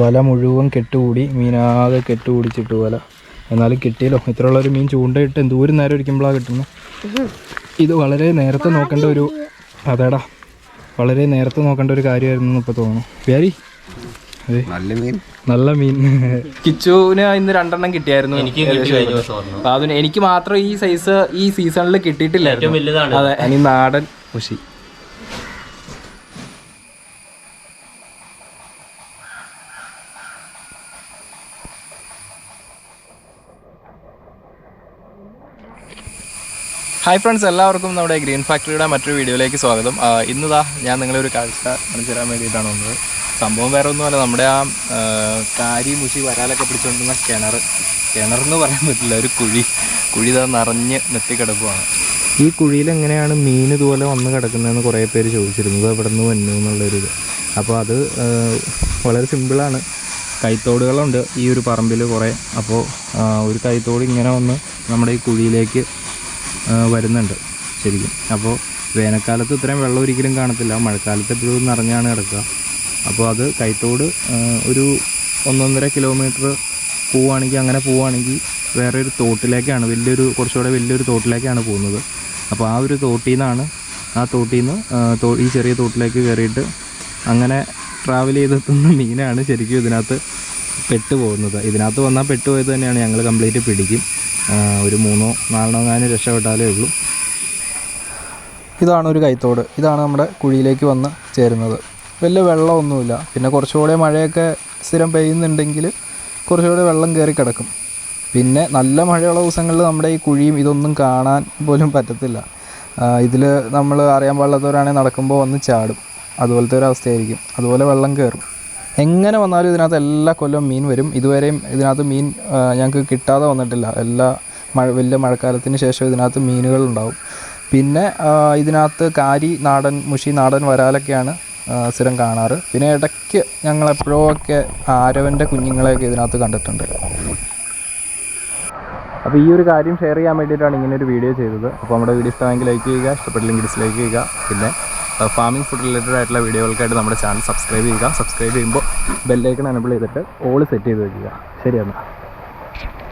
വല മുഴുവൻ കെട്ടുകൂടി, മീനാകെ കെട്ടുകൂടിച്ചിട്ട് വല. എന്നാലും കിട്ടിയല്ലോ. ഇത്രയുള്ളൊരു മീൻ ചൂണ്ടയിട്ട് എന്തോരം നേരം ഇരിക്കുമ്പോഴാണ് കിട്ടുന്നത്. ഇത് വളരെ നേരത്തെ നോക്കേണ്ട ഒരു വളരെ നേരത്തെ നോക്കേണ്ട ഒരു കാര്യമായിരുന്നു ഇപ്പോൾ തോന്നുന്നു. പ്യാരി നല്ല മീൻ. കിച്ചുവിന് ഇന്ന് 2 എണ്ണം കിട്ടിയായിരുന്നു. എനിക്ക് മാത്രം ഈ സൈസ് ഈ സീസണിൽ കിട്ടിയിട്ടില്ലായിരുന്നു. അതെ, ഇനി നാടൻ മുഷി. ഹായ് ഫ്രണ്ട്സ്, എല്ലാവർക്കും നമ്മുടെ ഗ്രീൻ ഫാക്ടറിയുടെ മറ്റൊരു വീഡിയോയിലേക്ക് സ്വാഗതം. ഇന്നിതാ ഞാൻ നിങ്ങളെ ഒരു കാഴ്ച കാണിച്ചു തരാൻ വേണ്ടിയിട്ടാണ് വന്നത്. സംഭവം വേറെ ഒന്നുമല്ല, നമ്മുടെ ആ കാരി മുഷി വരാലൊക്കെ പിടിച്ചുകൊണ്ടിരുന്ന കിണറെന്ന് പറയാൻ പറ്റില്ല, ഒരു കുഴി ഇതാ നിറഞ്ഞ് നെത്തിക്കിടക്കുവാണ്. ഈ കുഴിയിൽ എങ്ങനെയാണ് മീൻ ഇതുപോലെ വന്ന് കിടക്കുന്നതെന്ന് കുറേ പേര് ചോദിച്ചിരുന്നത്, എവിടെ നിന്ന് വന്നു എന്നുള്ളൊരിത്. അപ്പോൾ അത് വളരെ സിമ്പിളാണ്. കൈത്തോടുകളുണ്ട് ഈ ഒരു പറമ്പിൽ കുറേ. അപ്പോൾ ഒരു കൈത്തോട് ഇങ്ങനെ വന്ന് നമ്മുടെ ഈ കുഴിയിലേക്ക് വരുന്നുണ്ട് ശരിക്കും. അപ്പോൾ വേനൽക്കാലത്ത് ഇത്രയും വെള്ളം ഒരിക്കലും കാണത്തില്ല, മഴക്കാലത്ത് എപ്പോഴും നിറഞ്ഞാണ് കിടക്കുക. അപ്പോൾ അത് കൈത്തോട് ഒരു 1-1.5 കിലോമീറ്റർ പോവുകയാണെങ്കിൽ വേറെ ഒരു തോട്ടിലേക്കാണ്, കുറച്ചുകൂടെ വലിയൊരു തോട്ടിലേക്കാണ് പോകുന്നത്. അപ്പോൾ ആ ഒരു തോട്ടിൽ നിന്ന് ഈ ചെറിയ തോട്ടിലേക്ക് കയറിയിട്ട് അങ്ങനെ ട്രാവൽ ചെയ്തെത്തുന്ന മീനാണ് ശരിക്കും ഇതിനകത്ത് പെട്ടുപോകുന്നത്. ഇതിനകത്ത് വന്നാൽ പെട്ടുപോയത് തന്നെയാണ്. ഞങ്ങൾ കംപ്ലീറ്റ് പിടിക്കും. ഒരു 3-4 രക്ഷപ്പെട്ടാലേ ഉള്ളൂ. ഇതാണ് ഒരു കൈത്തോട്. ഇതാണ് നമ്മുടെ കുഴിയിലേക്ക് വന്ന് ചേരുന്നത്. വലിയ വെള്ളമൊന്നുമില്ല. പിന്നെ കുറച്ചുകൂടെ മഴയൊക്കെ സ്ഥിരം പെയ്യുന്നുണ്ടെങ്കിൽ കുറച്ചുകൂടെ വെള്ളം കയറി കിടക്കും. പിന്നെ നല്ല മഴയുള്ള ദിവസങ്ങളിൽ നമ്മുടെ ഈ കുഴിയും ഇതൊന്നും കാണാൻ പോലും പറ്റത്തില്ല. ഇതിൽ നമ്മൾ അറിയാൻ പാടില്ലാത്തവരാണെങ്കിൽ നടക്കുമ്പോൾ വന്ന് ചാടും. അതുപോലത്തെ ഒരു അവസ്ഥയായിരിക്കും. അതുപോലെ വെള്ളം കയറും. എങ്ങനെ വന്നാലും ഇതിനകത്ത് എല്ലാ കൊല്ലവും മീൻ വരും. ഇതുവരെയും ഇതിനകത്ത് മീൻ ഞങ്ങൾക്ക് കിട്ടാതെ വന്നിട്ടില്ല. വലിയ മഴക്കാലത്തിന് ശേഷം ഇതിനകത്ത് മീനുകളുണ്ടാവും. പിന്നെ ഇതിനകത്ത് കാരി, നാടൻ മുഷി, നാടൻ വരാലൊക്കെയാണ് സ്ഥിരം കാണാറ്. പിന്നെ ഇടയ്ക്ക് ഞങ്ങളെപ്പോഴൊക്കെ ആരവൻ്റെ കുഞ്ഞുങ്ങളെയൊക്കെ ഇതിനകത്ത് കണ്ടിട്ടുണ്ട്. അപ്പോൾ ഈ ഒരു കാര്യം ഷെയർ ചെയ്യാൻ വേണ്ടിയിട്ടാണ് ഇങ്ങനെ ഒരു വീഡിയോ ചെയ്തത്. അപ്പോൾ നമ്മുടെ വീഡിയോ ഇഷ്ടമെങ്കിൽ ലൈക്ക് ചെയ്യുക, ഇഷ്ടപ്പെട്ടില്ലെങ്കിൽ ഡിസ്ലൈക്ക് ചെയ്യുക. പിന്നെ ഫാമിംഗ് ഫുഡ് റിലേറ്റഡ് ആയിട്ടുള്ള വീഡിയോകൾക്കായിട്ട് നമ്മുടെ ചാനൽ സബ്സ്ക്രൈബ് ചെയ്യുക. സബ്സ്ക്രൈബ് ചെയ്യുമ്പോൾ ബെല്ലൈക്കൺ എനേബിൾ ചെയ്തിട്ട് ഓൾ സെറ്റ് ചെയ്ത് വയ്ക്കുക. ശരിയാണ്.